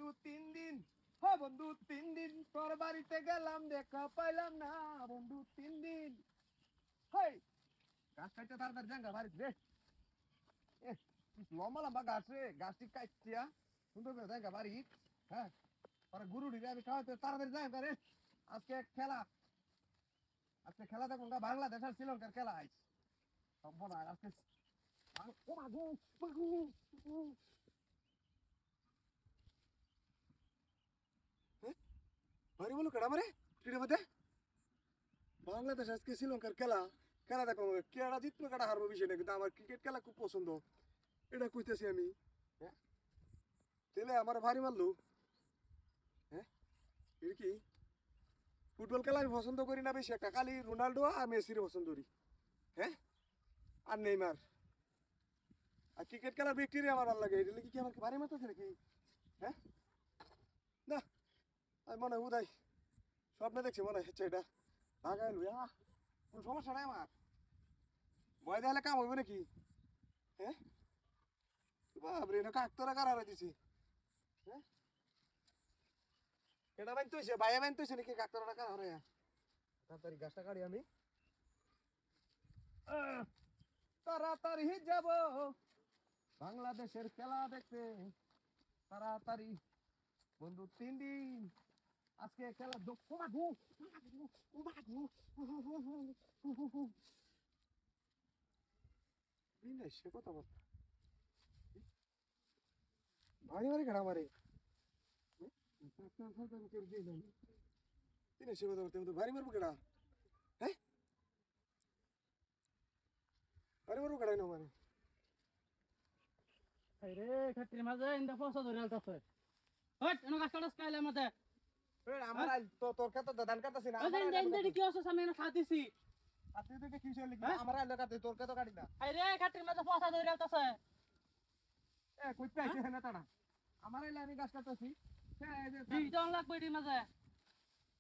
বন্ধু 3 দিন, হ্যাঁ বন্ধু 3 দিন তোর বাড়িতে গেলাম দেখা পাইলাম না বন্ধু 3 দিন। হেই গাছ কাটতে তাড়াতাড়ি জাঙ্গা বাড়িতে রে। এ লম্বা লম্বা গাছ রে, গাছটি কাটছিয়া সুন্দর করে জায়গা বাড়ি। হ্যাঁ পরে গুরু দিবে আমি খাওয়াতে তাড়াতাড়ি যাই করে। আজকে খেলা, আজকে খেলা দেখুন বাংলাদেশ আর শ্রীলঙ্কার খেলা আইস সব না আজকে। ও মাগু মাগু ভারী বলো কেডা মারে টিড়ে মধ্যে বাংলাদেশ আজকে শ্রীলঙ্কার খেলা। খেলা দেখো কেডা জিতবে কেডা হারবো বিষয় না, কিন্তু আমার ক্রিকেট খেলা খুব পছন্দ, এটা কইতেছি আমি। হ্যাঁ তেলে আমার ভারী মারলো। হ্যাঁ এর কি ফুটবল খেলা আমি পছন্দ করি না বেশি একটা, খালি রোনাল্ডো আর মেসির পছন্দ করি। হ্যাঁ আর নেইমার। আর ক্রিকেট খেলার ব্যক্তিরই আমার ভালো লাগে, এটা কি আমার ভারী মারতেছে নাকি? হ্যাঁ না আমি মনে হয় উদয় স্বপ্নে দেখছি মনে হচ্ছে এটা লাগাই লুই। কোনো সমস্যা নাই আমার, ভয় দেখালে কাম হইব নাকি? হ্যাঁ বাবরে না কাকতরা কার হারাই দিছি। হ্যাঁ এটা বাইন তৈছে বাইয়া বাইন তৈছে নাকি কাকতরা কার হারাইয়া? তাড়াতাড়ি গাছটা কাটি আমি, তাড়াতাড়ি যাব বাংলাদেশের খেলা দেখতে তাড়াতাড়ি বন্ধু 3 দিন আজকে খেলা সে কথা বল ভারী ভারী খেলা মারে। সে কথা বলতে ভারী মারবো কেডা? হ্যাঁ ভারী মারবো কেডাই না মানে রে খাটির মাঝে ইন্দা পয়সা ধরে আলতাছে। হট এনো গাছ কাটস কাইলে মতে। আমার তোর কাছে ধান কাটতেছি না, ওই যে ইন্দা ইন্দা কি হচ্ছে আমি এনো খাতিছি। আপনি তো কি হইছে লিখি আমার এলাকাতে তোর কাছে কাটি না। রে খাটির মাঝে পয়সা ধরে আলতাছে। এ কইতে আইছে না তাড়া আমার এলাকা আমি গাছ কাটতেছি। দিজন লাগবে এর মাঝে।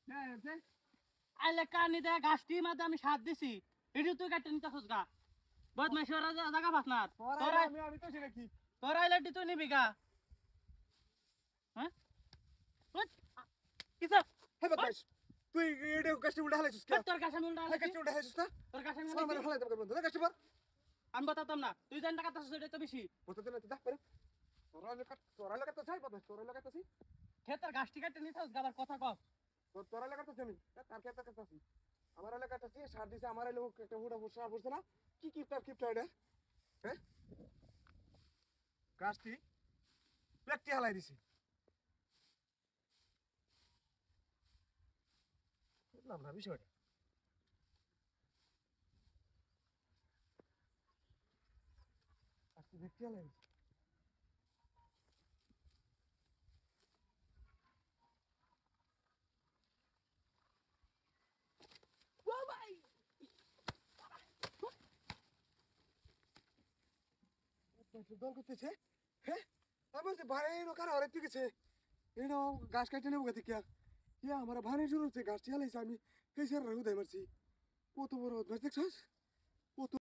হ্যাঁ আইলে কানি দে গাছটি মাঝে আমি সাথ দিছি। এটি তুই কাটতে নিতাছস গা। বদমাইশ ওরা জায়গা পাস না। তোরা আমি তো সেটা কি তোরা আইলে তুই নিবি গা। হ্যাঁ কিসব হে বদমাইশ তুই এডে গাছটি উল্টা হালাইছিস কে? তোর কাছে মুন্ডা হে গাছটি উল্টা হালাইছিস না? তোর কাছে সর মানে হালাই দেব বন্ধু গাছটি পর আমি বলতাম না তুই জান টাকা তাছস এটা তো বেশি। বলতে না দা পরে তোরা লাগা তো চাই বদমাইশ তোরা লাগা তো খেতার গাছটি কাটতে নিতাছস গা আবার কথা কস। তোরা লাগা তো আমি তার ক্ষেত্রে কাটতেছি আমার এলাকাতে সার দিছে আমার লোক একটা হুড়া সার পড়ছে না কি কিপটা এটা। হ্যাঁ গাছটি ব্যক্তি হালাই দিছে বুঝলাম না বিষয়টা। গাছটি ব্যক্তি হালাই দিছে দল করতেছে। হ্যাঁ আমি বলছি ভাড়া এনো কারা হরে ঠিক আছে এনো গাছ কাটতে নেবো গা থেকে ইয়া আমার ভাড়া জোর হচ্ছে গাছটি হালাইছে আমি এই স্যার উদয় মারছি কত বড় দেখছস।